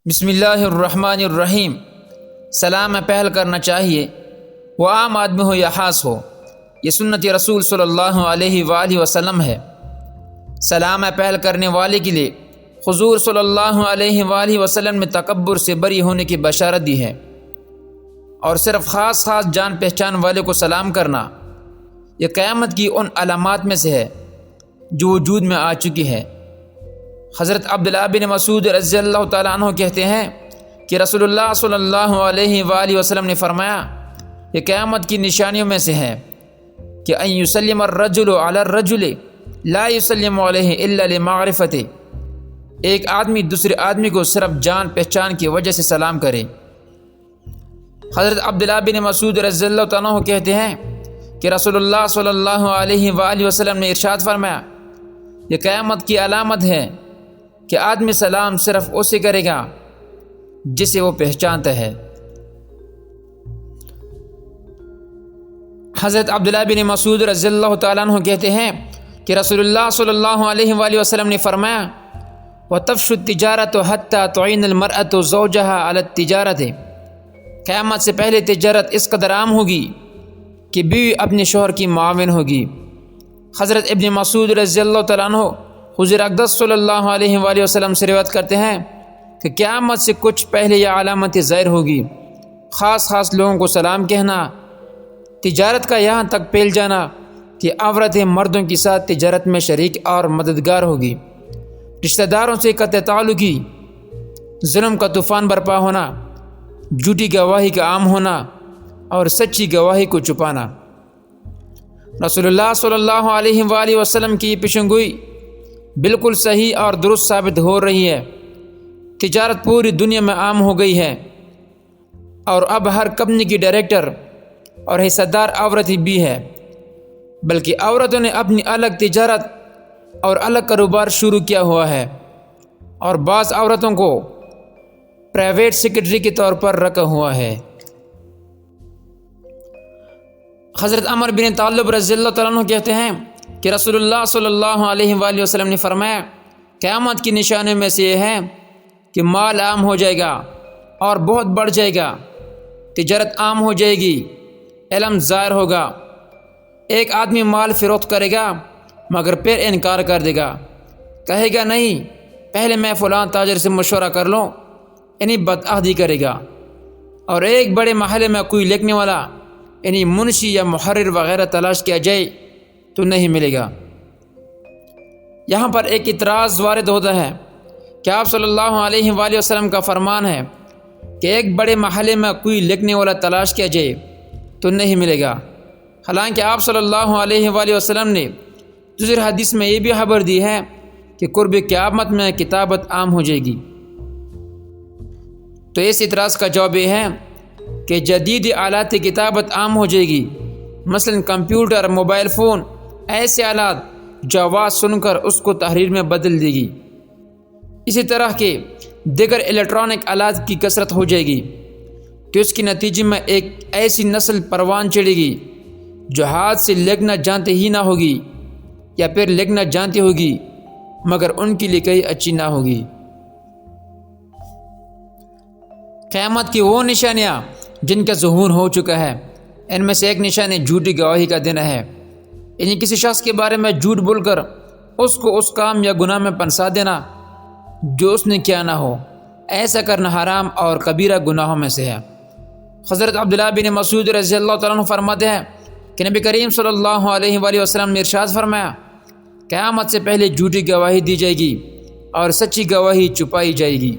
بسم اللہ الرحمن الرحیم۔ سلام میں پہل کرنا چاہیے، وہ عام آدمی ہو یا خاص ہو، یہ سنت رسول صلی اللہ علیہ وآلہ وسلم ہے۔ سلام میں پہل کرنے والے کے لیے حضور صلی اللہ علیہ وآلہ وسلم نے تکبر سے بری ہونے کی بشارت دی ہے، اور صرف خاص جان پہچان والے کو سلام کرنا یہ قیامت کی ان علامات میں سے ہے جو وجود میں آ چکی ہے۔ حضرت عبداللہ بن مسعود رضی اللہ تعالیٰ عنہ کہتے ہیں کہ رسول اللہ صلی اللہ علیہ وآلہ وسلم نے فرمایا کہ قیامت کی نشانیوں میں سے ہے کہ ان یسلم الرجل علی الرجل لا یسلم علیہ الا لمعرفته، ایک آدمی دوسرے آدمی کو صرف جان پہچان کی وجہ سے سلام کرے۔ حضرت عبداللہ بن مسعود رضی اللہ تعالیٰ عنہ کہتے ہیں کہ رسول اللہ صلی اللہ علیہ وآلہ وسلم نے ارشاد فرمایا یہ قیامت کی علامت ہے کہ آدمی سلام صرف اسے کرے گا جسے وہ پہچانتا ہے۔ حضرت عبداللہ بن مسعود رضی اللہ تعالیٰ عنہ کہتے ہیں کہ رسول اللہ صلی اللہ علیہ وآلہ وسلم نے فرمایا وَتَفْشُ التِّجَارَةُ حَتَّى تُعِينَ الْمَرْأَةُ زَوْجَهَا عَلَى التِّجَارَةِ، قیامت سے پہلے تجارت اس قدر عام ہوگی کہ بیوی اپنے شوہر کی معاون ہوگی۔ حضرت ابن مسعود رضی اللہ تعالیٰ عنہ حضور اقدس صلی اللہ علیہ وآلہ وسلم سے روایت کرتے ہیں کہ قیامت سے کچھ پہلے یہ علامت ظاہر ہوگی، خاص لوگوں کو سلام کہنا، تجارت کا یہاں تک پھیل جانا کہ عورتیں مردوں کے ساتھ تجارت میں شریک اور مددگار ہوگی، رشتہ داروں سے قطع تعلقی، ظلم کا طوفان برپا ہونا، جھوٹی گواہی کا عام ہونا اور سچی گواہی کو چھپانا۔ رسول اللہ صلی اللہ علیہ وآلہ وسلم کی یہ پیشنگوئی بالکل صحیح اور درست ثابت ہو رہی ہے۔ تجارت پوری دنیا میں عام ہو گئی ہے، اور اب ہر کمپنی کی ڈائریکٹر اور حصہ دار عورتیں بھی ہے، بلکہ عورتوں نے اپنی الگ تجارت اور الگ کاروبار شروع کیا ہوا ہے، اور بعض عورتوں کو پرائیویٹ سیکرٹری کے طور پر رکھا ہوا ہے۔ حضرت عمر بن طالب رضی اللہ تعالیٰ عنہ کہتے ہیں کہ رسول اللہ صلی اللہ علیہ وآلہ وسلم نے فرمایا قیامت کی نشانیوں میں سے یہ ہے کہ مال عام ہو جائے گا اور بہت بڑھ جائے گا، تجارت عام ہو جائے گی، علم ظاہر ہوگا۔ ایک آدمی مال فروخت کرے گا مگر پھر انکار کر دے گا، کہے گا نہیں پہلے میں فلاں تاجر سے مشورہ کر لوں، یعنی بدعہدی کرے گا۔ اور ایک بڑے محلے میں کوئی لکھنے والا یعنی منشی یا محرر وغیرہ تلاش کیا جائے تو نہیں ملے گا۔ یہاں پر ایک اعتراض وارد ہوتا ہے کہ آپ صلی اللہ علیہ وآلہ وسلم کا فرمان ہے کہ ایک بڑے محلے میں کوئی لکھنے والا تلاش کیا جائے تو نہیں ملے گا، حالانکہ آپ صلی اللہ علیہ وآلہ وسلم نے دوسری حدیث میں یہ بھی خبر دی ہے کہ قرب قیامت میں کتابت عام ہو جائے گی۔ تو اس اعتراض کا جواب یہ ہے کہ جدید آلات کتابت عام ہو جائے گی، مثلا کمپیوٹر، موبائل فون، ایسے آلات جو آواز سن کر اس کو تحریر میں بدل دے گی۔ اسی طرح کے دیگر الیکٹرانک آلات کی کثرت ہو جائے گی، تو اس کے نتیجے میں ایک ایسی نسل پروان چڑھے گی جو ہاتھ سے لکھنا جانتے ہی نہ ہوگی، یا پھر لکھنا جانتی ہوگی مگر ان کی لکھائی اچھی نہ ہوگی۔ قیامت کی وہ نشانیاں جن کا ظہور ہو چکا ہے، ان میں سے ایک نشانی جھوٹی گواہی کا دینا ہے، یعنی کسی شخص کے بارے میں جھوٹ بول کر اس کو اس کام یا گناہ میں پھنسا دینا جو اس نے کیا نہ ہو، ایسا کرنا حرام اور کبیرہ گناہوں میں سے ہے۔ حضرت عبداللہ بن مسعود رضی اللہ تعالیٰ عنہ فرماتے ہیں کہ نبی کریم صلی اللہ علیہ وآلہ وسلم نے ارشاد فرمایا قیامت سے پہلے جھوٹی گواہی دی جائے گی اور سچی گواہی چھپائی جائے گی۔